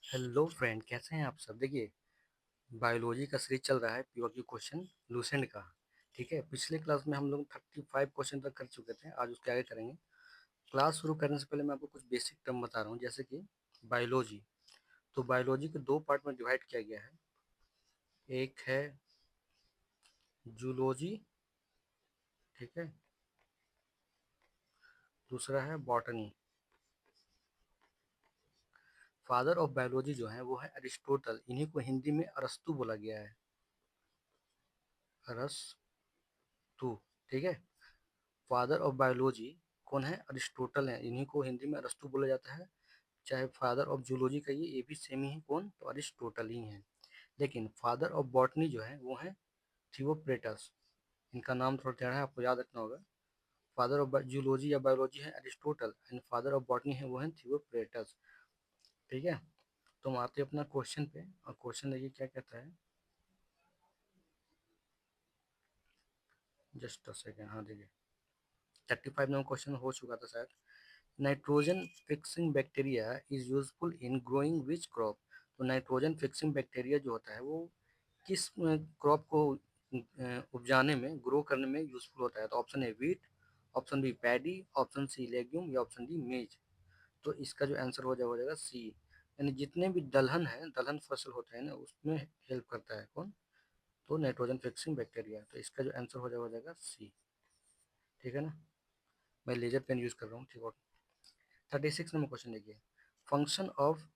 Hello friend, कैसे हैं आप सब। देखिए, बायोलॉजी का सीरीज चल रहा है पीओक्यू क्वेश्चन लूसेंट का। ठीक है, पिछले क्लास में हम लोग 35 क्वेश्चन तक कर चुके थे। आज उसके आगे करेंगे। क्लास शुरू करने से पहले मैं आपको कुछ बेसिक टर्म बता रहा हूँ, जैसे कि बायोलॉजी। तो बायोलॉजी को दो पार्ट में डिवाइड किया गया है। एक है जूलॉजी, ठीक है, दूसरा है बॉटनी। फादर ऑफ बायोलॉजी जो है वो है अरिस्टोटल। इन्हीं को हिंदी में अरस्तु बोला गया है, अरस्तु। ठीक है, फादर ऑफ बायोलॉजी कौन है? अरिस्टोटल है। इन्हीं को हिंदी में अरस्तु बोला जाता है। चाहे फादर ऑफ जूलॉजी कहिए, ये भी सेम ही है। कौन? तो अरिस्टोटल ही है। लेकिन फादर ऑफ बॉटनी जो है वो है थियोप्रेटस। इनका नाम थोड़ा टेढ़ा है, आपको याद रखना होगा। फादर ऑफ जूलॉजी या बायोलॉजी है Aristotle, and father of botany है वो है थियोप्रेटस। ठीक है, तो हम आते हैं अपना क्वेश्चन पे। और क्वेश्चन देखिए क्या कहता है। जस्ट अ सेकेंड, हाँ देखिए, 35 नंबर क्वेश्चन हो चुका था शायद। Nitrogen fixing bacteria is useful in growing which crop. तो नाइट्रोजन फिक्सिंग बैक्टीरिया जो होता है वो किस क्रॉप को उपजाने में, ग्रो करने में यूजफुल होता है? तो option A wheat, option B paddy, option C legume, या ऑप्शन डी मेज। तो इसका जो आंसर हो जाएगा सी। यानी जितने भी दलहन है, दलहन फसल होते हैं ना, उसमें हेल्प करता है कौन? तो नाइट्रोजन फिक्सिंग बैक्टीरिया। तो इसका जो आंसर हो जाएगा सी। ठीक है ना, मैं लेजर पेन यूज कर रहा हूँ। ठीक है, 36 नंबर क्वेश्चन देखिए। Function of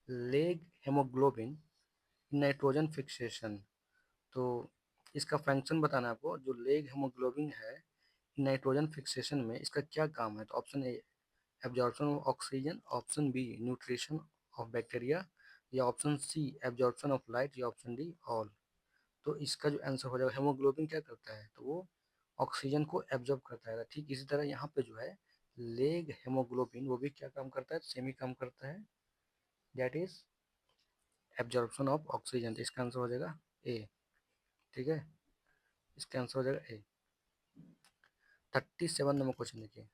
leg haemoglobin nitrogen fixation. तो इसका फंक्शन बताना है आपको। जो लेग हेमोग्लोबिन है नाइट्रोजन फिक्सेशन में, इसका क्या काम है? तो option A absorption of oxygen, option B nutrition of bacteria, या option C absorption of light, या ऑप्शन डी ऑल। तो इसका जो आंसर हो जाएगा, हेमोग्लोबिन क्या करता है? तो वो ऑक्सीजन को एब्जॉर्ब करता है। ठीक इसी तरह यहाँ पे जो है लेग हेमोग्लोबिन, वो भी क्या काम करता है? सेमी काम करता है, that is absorption of oxygen. तो इसका आंसर हो जाएगा ए। ठीक है, इसका आंसर हो जाएगा ए। 37 नंबर क्वेश्चन देखिए।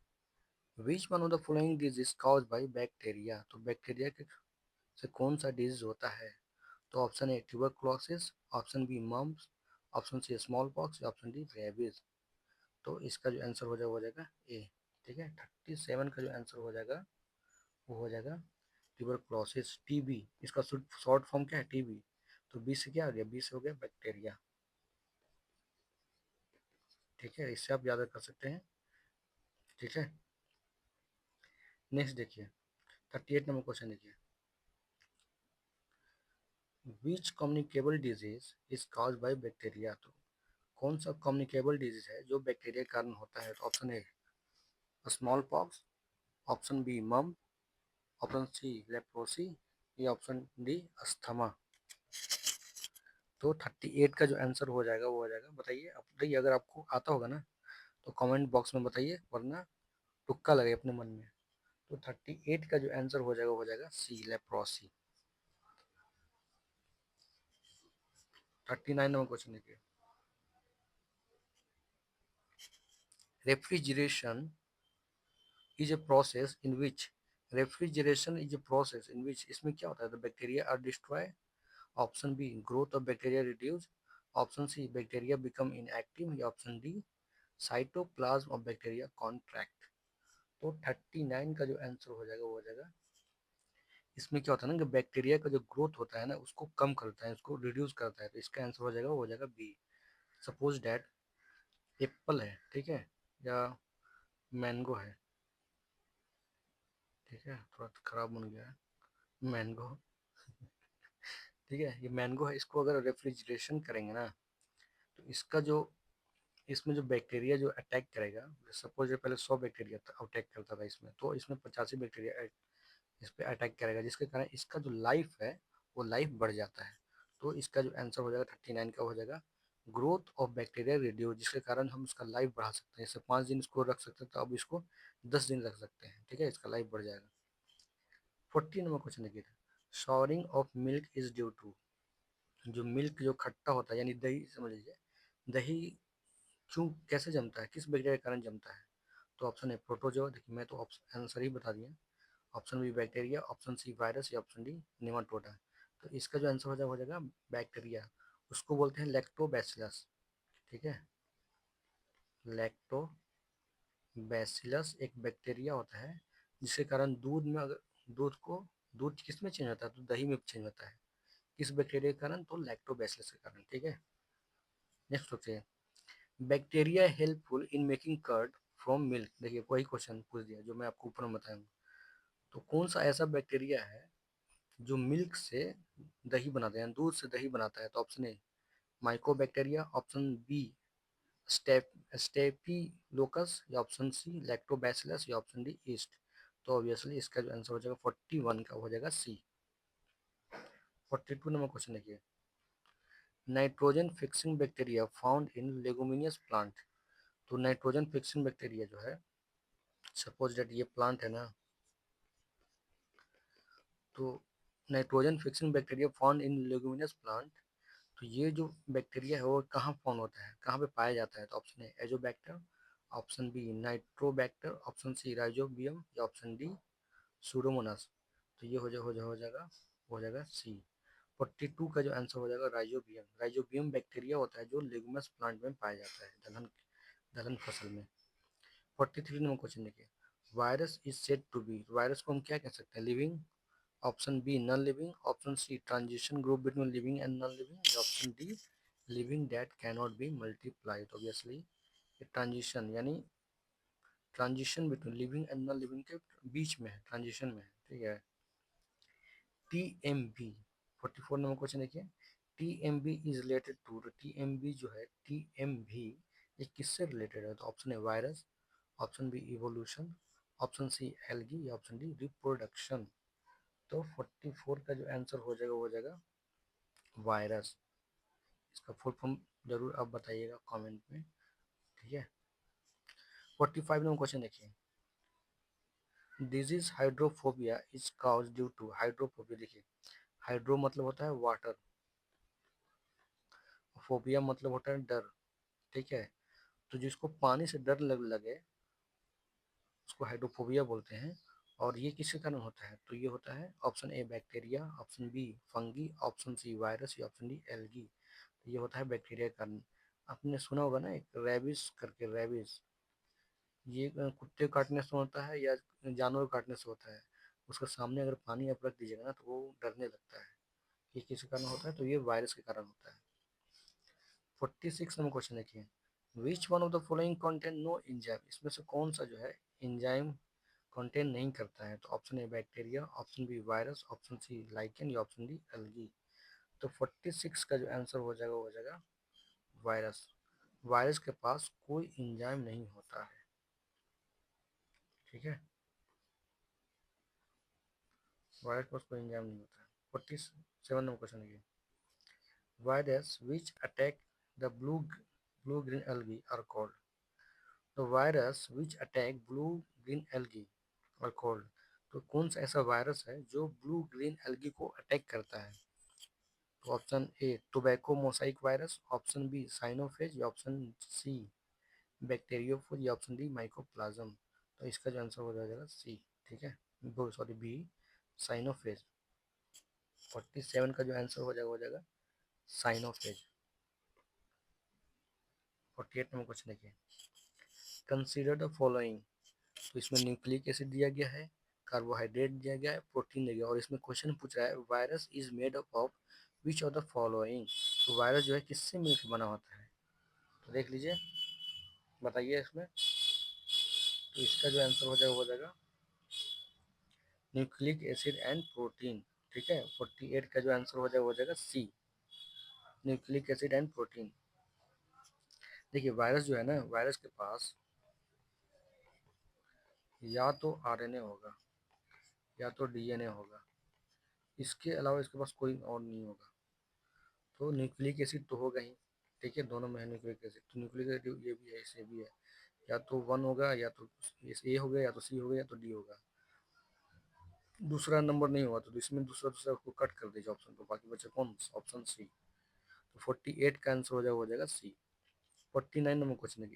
Which one of the following disease cause by bacteria. तो बैक्टीरिया के से कौन सा डिजीज होता है? तो option A tuberculosis, option B mumps, option C small pox, option D rabies. तो इसका जो आंसर हो जाएगा ए। ठीक है, 37 का जो आंसर हो जाएगा वो हो जाएगा ट्यूबरक्लोसिस, टीबी। इसका शॉर्ट फॉर्म क्या है? टीबी। तो बी से क्या आ गया? बी से हो गया बैक्टीरिया। ठीक है, इससे आप याद कर सकते हैं। ठीक है, नेक्स्ट देखिए, 38 नंबर क्वेश्चन देखिए। Which communicable disease is cause by bacteria. तो कौन सा कम्युनिकेबल डिजीज है जो बैक्टीरिया के कारण होता है? तो option A small pox, option B mum, option C leprosy, या ऑप्शन डी अस्थमा। तो 38 का जो आंसर हो जाएगा वो हो जाएगा, बताइए आप। बताइए, अगर आपको आता होगा ना तो कमेंट बॉक्स में बताइए, वरना तुक्का लगे अपने मन में। तो 38 का जो आंसर हो जाएगा सी लेप्रोसी। 39 नंबर क्वेश्चन देखिए। Refrigeration is a process in which refrigeration is a process in which इसमें क्या होता है? तो bacteria are destroy, option B growth of bacteria reduce, option C bacteria become inactive, या option D cytoplasm of bacteria contract. तो 39 का जो answer हो जाएगा वो हो जाएगा, इसमें क्या होता है ना कि बैक्टीरिया का जो ग्रोथ होता है ना उसको कम करता है, उसको रिड्यूस करता है। तो इसका आंसर वो हो जाएगा बी। सपोज डैट एप्पल है, ठीक है, या मैंगो है। ठीक है, थोड़ा खराब बन गया है मैंगो। ठीक है, ये मैंगो है, इसको अगर रेफ्रिजरेशन करेंगे ना तो इसका जो, इसमें जो बैक्टीरिया जो अटैक करेगा, सपोज ये पहले 100 बैक्टीरिया अटैक करता था इसमें, तो इसमें 85 बैक्टीरिया इस पे अटैक करेगा, जिसके कारण इसका जो लाइफ है वो लाइफ बढ़ जाता है। तो इसका जो आंसर हो जाएगा 39 का हो जाएगा ग्रोथ ऑफ बैक्टीरिया रिड्यूस, जिसके कारण हम इसका लाइफ बढ़ा सकते हैं। जैसे 5 दिन इसको रख सकते हैं, तो अब इसको 10 दिन रख सकते हैं। ठीक है, इसका लाइफ बढ़ जाएगा। 40 नंबर क्वेश्चन देखिए। Souring of milk is due to. जो मिल्क जो खट्टा होता है, यानी दही समझ लीजिए, दही क्यों, कैसे जमता है, किस बैक्टीरिया के कारण जमता है? तो ऑप्शन है प्रोटोजोआ। देखिए, मैं तो ऑप्शन आंसर ही बता दिया। Option B bacteria, option C virus या ऑप्शन डी नेमाटोडा। तो इसका जो आंसर हो जाएगा बैक्टीरिया। उसको बोलते हैं लैक्टोबैसिलस। ठीक है, लैक्टोबैसिलस एक बैक्टीरिया होता है जिसके कारण दूध में अगर दूध को दूध किस में चेंज होता है, तो दही में चेंज होता है। किस बैक्टीरिया के कारण, तो लैक्टोबैसिलस के कारण। ठीक है, नेक्स्ट सोचिए, bacteria helpful in making curd from milk. देखिए वही क्वेश्चन पूछ दिया जो मैं आपको ऊपर में बताया हूँ। तो कौन सा ऐसा बैक्टीरिया है जो मिल्क से दही बनाता है, यानी दूध से दही बनाता है? तो option A mycobacteria, option B step staphylococcus या ऑप्शन सी लैक्टोबैसिलस या ऑप्शन डी ईस्ट। तो ऑब्वियसली इसका जो आंसर हो जाएगा 41 का हो जाएगा सी। 42 नंबर क्वेश्चन देखिए, nitrogen fixing bacteria found in leguminous plant. तो नाइट्रोजन फिक्सिंग बैक्टीरिया जो है, सपोज दैट ये प्लांट है ना, तो nitrogen fixing bacteria found in leguminous plant. तो ये जो बैक्टीरिया है वो कहाँ फाउंड होता है, कहाँ पे पाया जाता है? तो option A azotobacter, option B nitrobacter, option C rhizobium या ऑप्शन डी सूडोमोनास। तो ये हो जाएगा सी। 42 का जो आंसर हो जाएगा राइजोबियम। राइजोबियम बैक्टीरिया होता है जो लेगुमस प्लांट में पाया जाता है, दलहन दलहन फसल में। 43 नंबर क्वेश्चन देखिए, virus is said to be, virus को हम क्या कह सकते हैं? Living, option B non living, option C transition group between living and non living, option D living that cannot be multiply. तो ऑब्वियसली ये ट्रांजिशन यानी transition between living and non living के बीच में है, ट्रांजिशन में है। ठीक है, टी एम बी। 44 नंबर क्वेश्चन देखिए, T M B is related to, T M B जो है टी एम बी ये किससे रिलेटेड है? तो ऑप्शन है virus, option B evolution, option C algae या ऑप्शन डी रिप्रोडक्शन। तो 44 का जो आंसर हो जाएगा वायरस। इसका फुल फॉर्म जरूर आप बताइएगा कमेंट में। ठीक है, 45 नंबर क्वेश्चन देखिए, disease hydrophobia is cause due to, hydrophobia देखिए, हाइड्रो मतलब होता है वाटर, फोबिया मतलब होता है डर। ठीक है, तो जिसको पानी से डर लगे उसको हाइड्रोफोबिया बोलते हैं। और ये किसके कारण होता है? तो ये होता है option A bacteria, option B fungi, option C virus या ऑप्शन डी एल्गी। तो ये होता है बैक्टीरिया के कारण। आपने सुना होगा ना एक रेबिस करके, रेबिस ये कुत्ते काटने से होता है या जानवर काटने से होता है। उसके सामने अगर पानी आप रख दीजिएगा ना तो वो डरने लगता है। ये किस कारण होता है? तो ये वायरस के कारण होता है। 46 नंबर क्वेश्चन देखिए, which one of the following content no enzyme, इसमें से कौन सा जो है एंजाइम कंटेंट नहीं करता है? तो option A bacteria, option B virus, option C lichen या ऑप्शन डी एल्गी। तो 46 का जो आंसर हो जाएगा वायरस। वायरस के पास कोई एंजाइम नहीं होता है। ठीक है, वायरस के पास कोई एंजाइम नहीं होता है। 47 नंबर क्वेश्चन है, virus which attack the blue green algae are called। तो virus which attack blue green algae are called. तो कौन सा ऐसा वायरस है जो ब्लू ग्रीन एल्गी को अटैक करता है? तो option A tobacco mosaic virus, option B cyanophage या ऑप्शन सी बैक्टीरियोफेज या ऑप्शन डी माइकोप्लाज्म। तो इसका जो आंसर हो जाएगा सी। ठीक है, सॉरी बी साइनोफेज। 47 का जो आंसर हो जाएगा साइनोफेज। 48 नंबर क्वेश्चन देखिए, कंसीडर द फॉलोइंग। तो इसमें न्यूक्लिक एसिड दिया गया है, कार्बोहाइड्रेट दिया गया है, प्रोटीन दिया गया, और इसमें क्वेश्चन पूछ रहा है virus is made up of which of the following. तो वायरस जो है किससे मिलकर बना होता है? तो देख लीजिए, बताइए इसमें। तो इसका जो आंसर हो जाएगा न्यूक्लिक एसिड एंड प्रोटीन। ठीक है, 48 का जो आंसर हो जाएगा सी न्यूक्लिक एसिड एंड प्रोटीन। देखिए वायरस जो है ना, वायरस के पास या तो आरएनए होगा या तो डीएनए होगा, इसके अलावा इसके पास कोई और नहीं होगा। तो न्यूक्लिक एसिड तो होगा ही। ठीक है, दोनों में है न्यूक्लिक एसिड, तो न्यूक्लिक एसिड ये भी है, इसे भी है। या तो वन होगा, या तो ए हो गया, या तो सी हो गया, या तो डी होगा। दूसरा नंबर नहीं हुआ तो इसमें दूसरा दूसरा को कट कर दीजिए ऑप्शन को, बाकी बचे कौन? Option C. तो 48 का आंसर हो जाएगा सी। 49 नंबर क्वेश्चन है,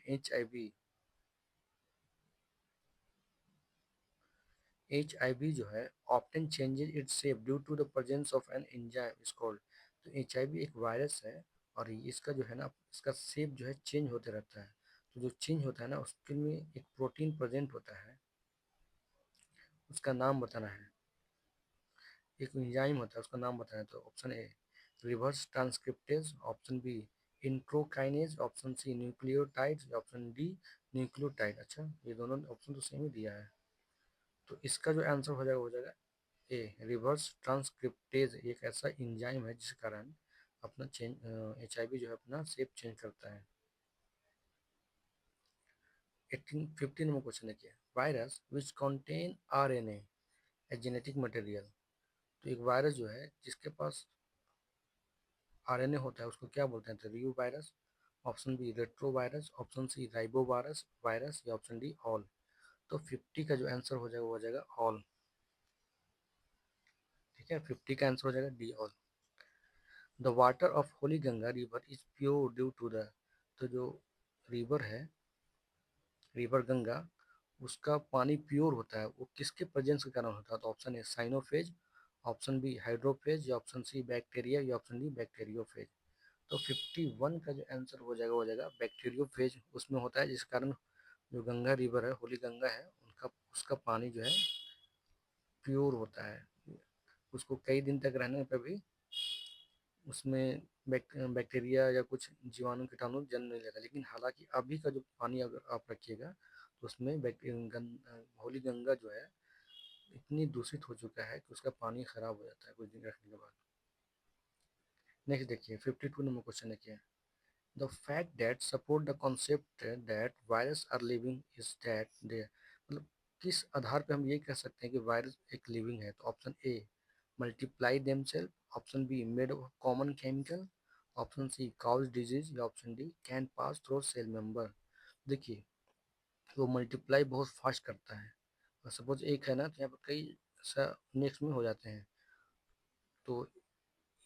एच आई वी जो है often changes its shape due to the presence of an enzyme is called. तो एच आई वी एक वायरस है और इसका जो है ना इसका शेप जो है चेंज होते रहता है। तो जो चेंज होता है ना उसके में एक प्रोटीन प्रेजेंट होता है, उसका नाम बताना है। एक एंजाइम होता है उसका नाम बताना है। तो option A reverse transcriptase, option B enterokinase, option C nucleotide, option D nucleotide. अच्छा ये दोनों ऑप्शन तो सेम ही दिया है। तो इसका जो आंसर हो जाएगा ए रिवर्स ट्रांसक्रिप्टेज। एक ऐसा एंजाइम है जिस कारण अपना चेंज एच आई वी जो है अपना शेप चेंज करता है। 15 नंबर क्वेश्चन देखिए, virus which contain R N A genetic material. तो एक वायरस जो है जिसके पास आरएनए होता है उसको क्या बोलते हैं, तो reovirus, option B retrovirus, option C ribovirus virus या ऑप्शन डी ऑल। तो 50 का जो आंसर हो जाएगा वो हो जाएगा ऑल। ठीक है, 50 का आंसर हो जाएगा D all. The water of holy Ganga river is pure due to the. तो जो रिवर है, रिवर गंगा, उसका पानी प्योर होता है वो किसके प्रेजेंस के कारण होता है। तो ऑप्शन ए साइनोफेज, ऑप्शन बी हाइड्रोफेज या ऑप्शन सी बैक्टीरिया या ऑप्शन डी बैक्टीरियोफेज। तो 51 का जो आंसर हो जाएगा बैक्टीरियोफेज उसमें होता है, जिस कारण जो गंगा रिवर है, होली गंगा है, उनका उसका पानी जो है प्योर होता है। उसको कई दिन तक रहने पर भी उसमें बैक्टीरिया या कुछ जीवाणु कीटाणु जन्म नहीं लेता। लेकिन हालांकि अभी का जो पानी अगर आप रखिएगा तो उसमें होली गंगा जो है इतनी दूषित हो चुका है कि उसका पानी खराब हो जाता है कुछ दिन रखने के बाद। नेक्स्ट देखिए 52 नंबर क्वेश्चन देखिए, the fact that support the concept that virus are living is that they, मतलब किस आधार पे हम ये कह सकते हैं कि वायरस एक लिविंग है। तो option A multiply themselves, option B made of common chemical, option C cause disease या option D can pass through cell member. देखिए वो मल्टीप्लाई बहुत फास्ट करता है और सपोज एक है ना तो यहाँ पर कई नेक्स्ट में हो जाते हैं। तो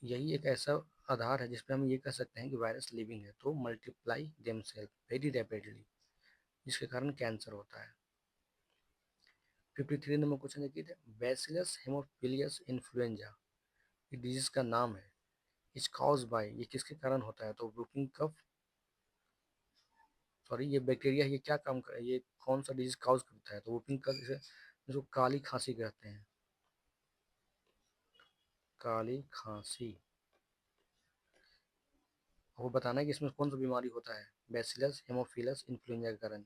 यही एक ऐसा आधार है जिसपे हम ये कह सकते हैं कि वायरस लिविंग है। तो मल्टीप्लाई देमसेल्फ वेरी रैपिडली, जिसके कारण कैंसर होता है। 53 नंबर क्वेश्चन देखिए, बैसिलस हेमोफिलियस इन्फ्लुएंजा ये डिजीज का नाम है, इज कॉज बाय, ये किसके कारण होता है। तो वुपिंग कफ, सॉरी ये बैक्टीरिया ये क्या काम कर, ये कौन सा डिजीज कॉज करता है। तो वुपिंग कफ इसे जो काली खांसी कहते हैं, काली खांसी। वो बताना है कि इसमें कौन सा बीमारी होता है, बैसिलस हेमोफिलस इन्फ्लुएंजा के कारण।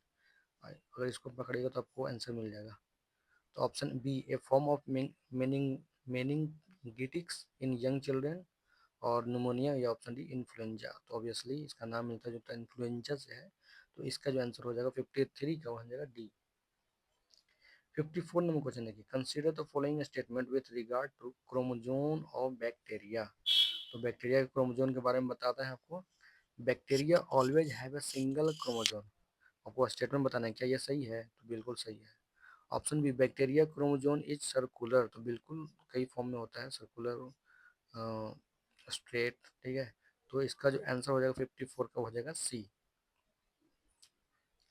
अगर इसको पकड़ेगा तो आपको आंसर मिल जाएगा। तो option B a form of meningitis in young children और न्यूमोनिया या ऑप्शन डी इन्फ्लुएंजा। तो ऑब्वियसली इसका नाम मिलता जुलता इन्फ्लुएंजा से है। तो इसका जो आंसर हो जाएगा 53 का हो जाएगा डी। 54 नंबर क्वेश्चन देखिए, consider the following statement with regard to chromosome of bacteria. तो बैक्टीरिया के क्रोमोजोम के बारे में बताता है आपको, bacteria always have a single chromosome. आपको स्टेटमेंट बताना है क्या ये सही है, तो बिल्कुल सही है। Option B bacteria chromosome is circular, तो बिल्कुल कई फॉर्म में होता है सर्कुलर, स्ट्रेट, ठीक है। तो इसका जो आंसर हो जाएगा 54 का हो जाएगा सी।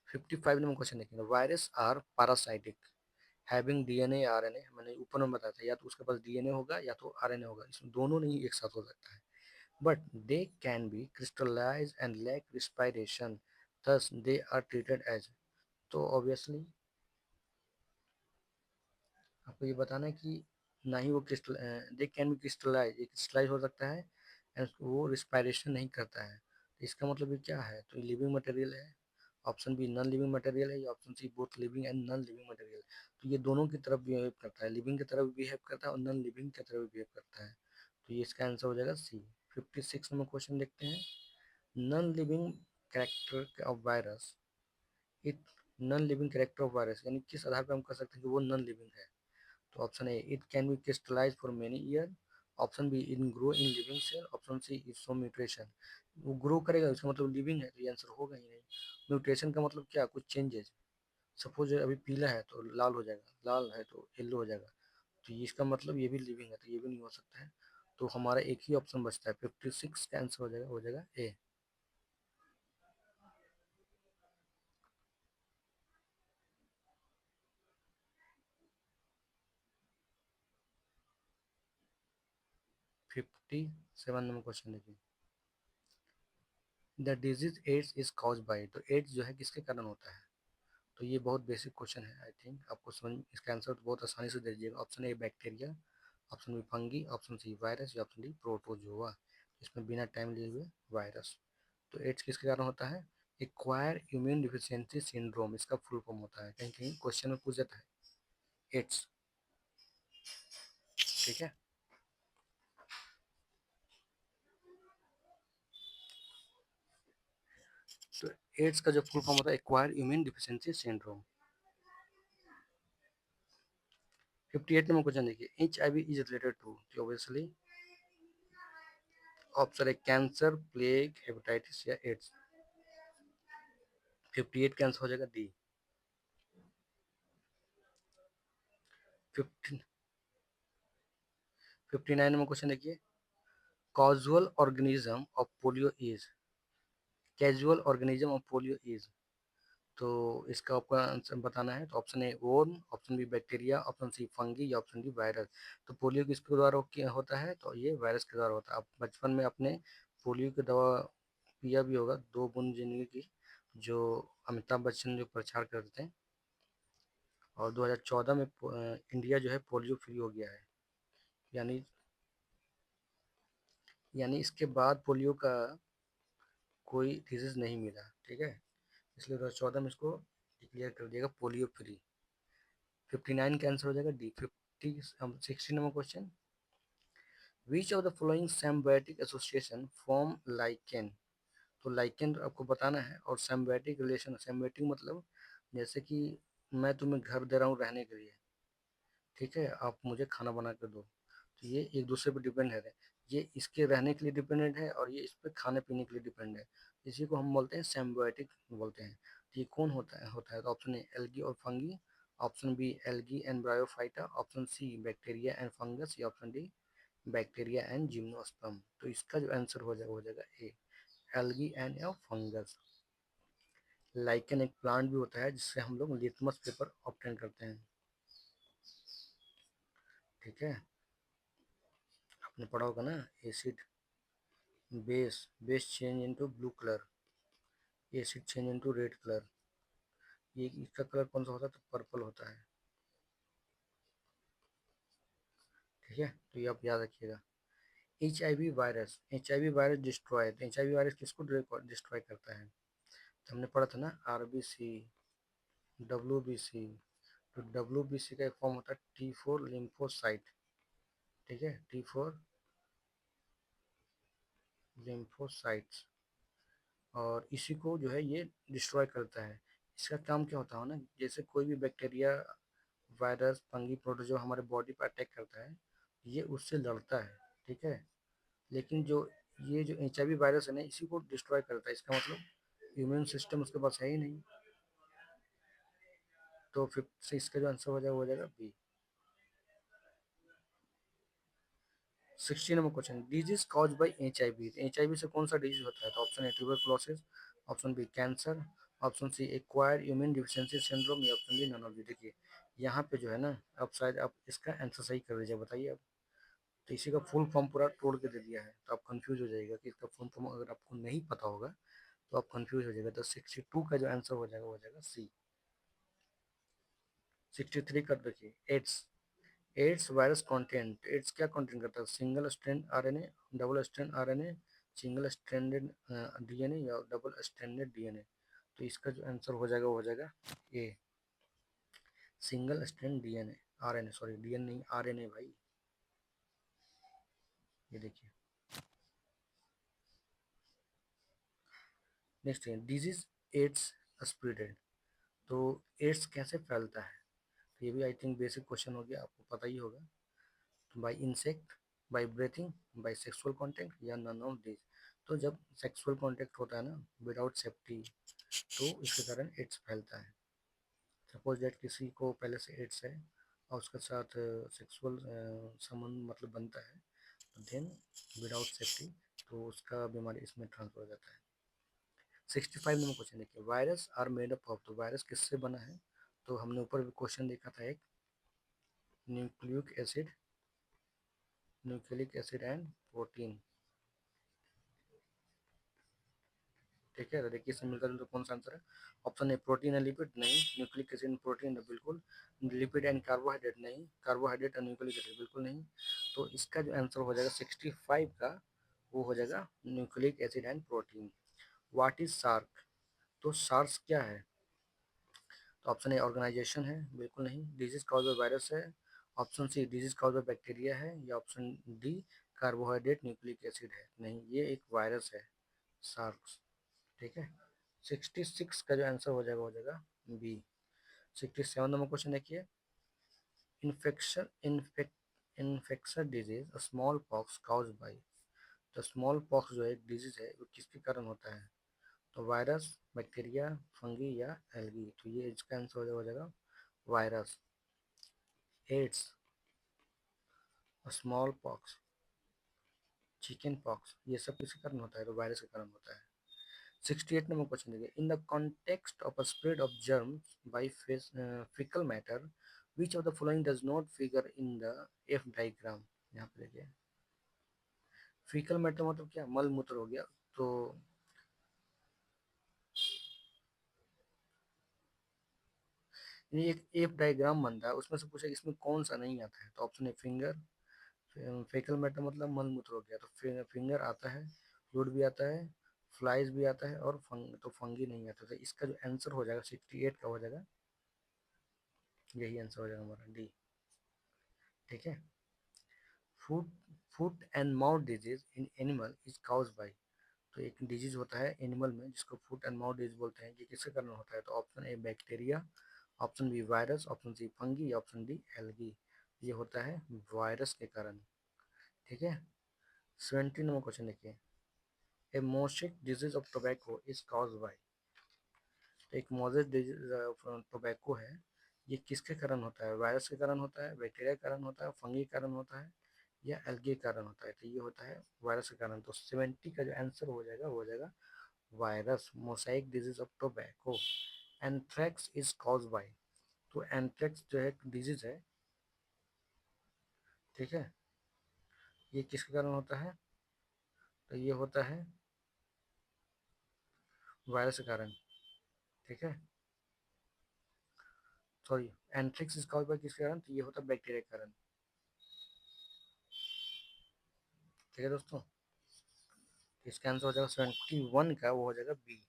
55 नंबर क्वेश्चन देखेंगे, virus are parasitic having DNA RNA. मैंने ऊपर में बताया था या तो उसके पास डीएनए होगा या तो आरएनए होगा, इसमें दोनों नहीं एक साथ हो सकता है। But they can be crystallise and lack respiration, thus they are treated as। तो ऑब्वियसली आपको ये बताना है कि ना ही वो crystal they can be crystallise, ये क्रिस्टलाइज हो सकता है एंड वो रिस्पायरेशन नहीं करता है। तो इसका मतलब ये क्या है, तो लिविंग मटेरियल है। Option B non living material है या option C both living and non living material. तो ये दोनों की तरफ बिहेव करता है, लिविंग की तरफ बिहेव करता है और नॉन लिविंग की तरफ बिहेव करता है। तो ये इसका आंसर हो जाएगा सी। 56 नंबर क्वेश्चन देखते हैं, non living character of virus, it non living character of virus यानी किस आधार पर हम कह सकते हैं कि वो नॉन लिविंग है। तो option A it can be crystallise for many year, option B in grow in living cell, option C is so mutation. वो ग्रो करेगा इसका मतलब लिविंग है, तो ये आंसर होगा ही नहीं। म्यूटेशन का मतलब क्या, कुछ चेंजेस, सपोज अभी पीला है तो लाल हो जाएगा, लाल है तो येलो हो जाएगा। तो ये इसका मतलब ये भी लिविंग है, तो ये भी नहीं हो सकता है। तो हमारा एक ही ऑप्शन बचता है, 56 का आंसर हो जाएगा ए। 57 नंबर क्वेश्चन देखिए, the disease AIDS is cause by, तो एड्स जो है किसके कारण होता है? तो ये बहुत बेसिक क्वेश्चन है, आई थिंक आपको समझ, इसका आंसर तो बहुत आसानी से दे दीजिएगा। Option A bacteria, option B fungi, option C virus, या ऑप्शन डी प्रोटोजोआ। इसमें बिना टाइम लिए हुए वायरस। तो एड्स किसके कारण होता है? एक्वायर इम्यून डिफिशियंसी सिंड्रोम इसका फुल फॉर्म होता है, कहीं कहीं क्वेश्चन में पूछ जाता है एड्स। ठीक है, तो एड्स का जो फुल फॉर्म होता है acquire immune deficiency syndrome. 58 number question देखिए, H I V is related to, obviously option है कैंसर, प्लेग, हेपेटाइटिस या एड्स। 58 कैंसर हो जाएगा डी। 15 59 नंबर क्वेश्चन देखिए, causal organism of polio is, casual organism of polio is, तो इसका आपको answer बताना है। तो option A worm, option B bacteria, option C fungi, या ऑप्शन डी वायरस। तो पोलियो किसके द्वारा होता है? तो ये वायरस के द्वारा होता है। आप बचपन में अपने पोलियो की दवा पिया भी होगा, 2 बूंद जिंदगी की, जो अमिताभ बच्चन जो प्रचार करते हैं। और 2014 में इंडिया जो है पोलियो फ्री हो गया है, यानी इसके बाद पोलियो का कोई डिजीज नहीं मिला। ठीक है, इसलिए 2014 में इसको डिक्लेयर कर दिएगा पोलियो फ्री। 59 का आंसर हो जाएगा D. 60 number question, which of the following symbiotic association form lichen, तो लाइकेन आपको बताना है। और सिम्बायोटिक रिलेशन, सिम्बायोटिक मतलब जैसे कि मैं तुम्हें घर दे रहा हूँ रहने के लिए, ठीक है, आप मुझे खाना बना कर दो, तो ये एक दूसरे पर डिपेंड है। ये इसके रहने के लिए डिपेंडेंट है और ये इस पर खाने पीने के लिए डिपेंड है। इसी को हम बोलते हैं सिम्बायोटिक बोलते हैं। तो ये कौन होता है तो ऑप्शन ए एल्गी और fungi, option B algae and bryophyta, option C bacteria and fungus, या option D bacteria and gymnosperm. तो इसका जो आंसर हो जाएगा ए एल्गी एंड या फंगस। लाइकेन एक प्लांट भी होता है जिससे हम लोग लिटमस पेपर ऑब्टेन करते हैं। ठीक है, आपने पढ़ा होगा ना, acid base change into blue colour, acid change into red colour. ये इसका कलर कौन सा होता है? तो पर्पल होता है। ठीक है, तो ये आप याद रखिएगा। H I V virus destroy, तो एच आई वी वायरस किसको डिस्ट्रॉय करता है? तो हमने पढ़ा था ना, R B C, W B C. तो डब्ल्यू बी सी का एक फॉर्म होता है T4 लिम्फोसाइट। ठीक है, T4 लिम्फोसाइट्स, और इसी को जो है ये डिस्ट्रॉय करता है। इसका काम क्या होता है ना, जैसे कोई भी बैक्टीरिया, वायरस, फंगी, प्रोटोजो हमारे बॉडी पर अटैक करता है, ये उससे लड़ता है। ठीक है, लेकिन जो ये जो एच आई वी वायरस है ना, इसी को डिस्ट्रॉय करता है। इसका मतलब इम्यून सिस्टम उसके पास है ही नहीं। तो फिफ्थ से इसका जो आंसर हो जाएगा B. 60 number question, disease cause by H I V, H I V से कौन सा डिजीज होता है? तो option A tuberculosis, option B cancer, option C acquired immune deficiency syndrome, या option D none of the. देखिए यहाँ पे जो है ना, अब शायद आप इसका आंसर सही कर दीजिए, बताइए अब। तो इसी का फुल फॉर्म पूरा तोड़ के दे दिया है, तो आप कंफ्यूज हो जाएगा कि इसका फुल फॉर्म अगर आपको नहीं पता होगा तो आप कंफ्यूज हो जाएगा। तो 62 का जो आंसर हो जाएगा सी। 63 कर देखिए, AIDS, AIDS virus content, AIDS क्या कंटेंट करता है? Single strand RNA, double strand RNA, single stranded DNA, या डबल स्ट्रैंडेड डीएनए। तो इसका जो आंसर हो जाएगा A single strand DNA, RNA, sorry DNA नहीं आरएनए भाई। ये देखिए, नेक्स्ट है डिजीज एड्स स्प्रेडेड, तो एड्स कैसे फैलता है? तो ये भी आई थिंक बेसिक क्वेश्चन हो गया, आपको पता ही होगा। By insect, by breathing, by sexual contact, या नन ऑफ दिस। तो जब सेक्सुअल कांटेक्ट होता है ना विदाउट सेफ्टी, तो इसके कारण एड्स फैलता है। सपोज दैट किसी को पहले से एड्स है और उसके साथ सेक्सुअल संबंध मतलब बनता है, तो देन विदाउट सेफ्टी तो उसका बीमारी इसमें ट्रांसफर हो जाता है। 65 नंबर क्वेश्चन देखिए, virus are made up of, तो वायरस किससे बना है? तो हमने ऊपर भी क्वेश्चन देखा था एक, nucleic acid, nucleic acid and protein. ठीक है, तो देखिए इससे मिलकर जुलकर कौन सा आंसर है? Option A protein and lipid, नहीं। न्यूक्लिक एसिड एंड प्रोटीन, बिल्कुल। लिपिड एंड कार्बोहाइड्रेट, नहीं। कार्बोहाइड्रेट एंड न्यूक्लिक एसिड, बिल्कुल नहीं। तो इसका जो आंसर हो जाएगा 65 का, वो हो जाएगा nucleic acid and protein. What is SARS? तो सार्स क्या है? तो ऑप्शन ए ऑर्गेनाइजेशन है, बिल्कुल नहीं। डिजीज कॉज बाय वायरस है। Option C disease cause by bacteria है, या option D carbohydrate nucleic acid है, नहीं, ये एक वायरस है सार्स। ठीक है, 66 का जो आंसर हो जाएगा बी। 67 नंबर क्वेश्चन देखिए। Infection infection disease smallpox cause by. तो स्मॉल पॉक्स जो है एक डिजीज है, वो किसके कारण होता है? तो वायरस, बैक्टीरिया, फंगी या एल्गी। तो ये इसका आंसर हो जाएगा virus. AIDS, smallpox, chickenpox, ये सब किसके कारण होता है? तो वायरस के कारण होता है। 68 नंबर क्वेश्चन देखिए। In the context of a spread of germs by fecal matter, which of the following does not figure in the F diagram? यहाँ पे देखिए, फीकल मैटर मतलब क्या? मल मूत्र हो गया। तो ये एक एफ डायग्राम बनता है, उसमें से पूछा कि इसमें कौन सा नहीं आता है। तो ऑप्शन है फिंगर। फेकल मैटर मतलब मल मूत्र हो गया, तो फिंगर आता है, फ्लूइड भी आता है, फ्लाइज भी आता है, और तो फंगी नहीं आता। तो इसका जो आंसर हो जाएगा 68 का हो जाएगा, यही आंसर हो जाएगा हमारा डी। ठीक है। Foot foot and mouth disease in animal is cause by. तो एक डिजीज होता है एनिमल में जिसको फूट एंड माउथ डिजीज बोलते हैं, ये किसके कारण होता है? तो option A bacteria, option B virus, option C fungi, option D algae. ये होता है वायरस के कारण। ठीक है। 70 नंबर क्वेश्चन देखिए। A mosaic disease of tobacco is cause by. तो एक मोजेक डिजीज टोबैको है, ये किसके कारण होता है? वायरस के कारण होता है, बैक्टीरिया के कारण होता है, फंगी के कारण होता है, या एल्गी के कारण होता है? तो ये होता है वायरस के कारण। तो 70 का जो आंसर हो जाएगा वो हो जाएगा virus. Mosaic disease of tobacco. Anthrax is cause by. तो एंथ्रेक्स जो है डिजीज है, ठीक है, ये किसके कारण होता है? तो ये होता है वायरस के कारण। ठीक है, sorry, anthrax is cause bye किसके कारण? तो ये होता है बैक्टीरिया के कारण। ठीक है दोस्तों, इसका आंसर हो जाएगा 71 का, वो हो जाएगा बी।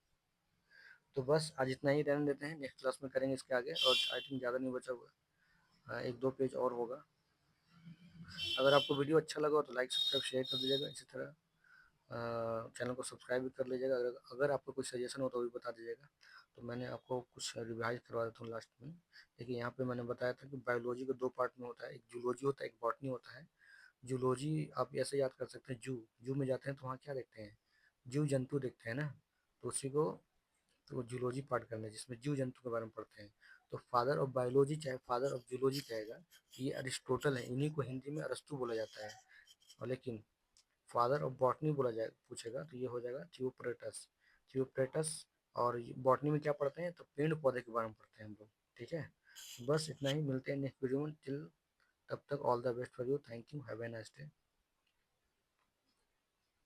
तो बस आज इतना ही रहने देते हैं, नेक्स्ट क्लास में करेंगे इसके आगे, और आई थिंक ज़्यादा नहीं बचा हुआ। हाँ, एक दो पेज और होगा। अगर आपको वीडियो अच्छा लगा हो तो लाइक सब्सक्राइब शेयर कर दीजिएगा। इसी तरह चैनल को सब्सक्राइब भी कर लीजिएगा। अगर आपको कुछ सजेशन हो तो भी बता दीजिएगा। तो मैंने आपको कुछ रिवाइज करवा देता हूँ लास्ट में। देखिए यहाँ पे मैंने बताया था कि बायोलॉजी के दो पार्ट में होता है, एक जूलॉजी होता है, एक बॉटनी होता है। जूलॉजी आप ऐसे याद कर सकते हैं, जू जू में जाते हैं तो वहाँ क्या देखते हैं? जीव जंतु देखते हैं ना। तो उसी को तो वो जूलॉजी पार्ट करना है, जिसमें जीव जंतु के बारे में पढ़ते हैं। तो फादर ऑफ बायोलॉजी चाहे फादर ऑफ जूलॉजी कहेगा, ये अरिस्टोटल है, इन्हीं को हिंदी में अरस्तु बोला जाता है। और लेकिन फादर ऑफ बॉटनी बोला जाए पूछेगा तो ये हो जाएगा थियोप्रेटस। थियोप्रेटस। और बॉटनी में क्या पढ़ते हैं? तो पेड़ पौधे के बारे में पढ़ते हैं हम लोग। ठीक है, बस इतना ही, मिलते हैं नेक्स्ट वीडियो में। टिल तब तक all the best for you, thank you, have a nice day.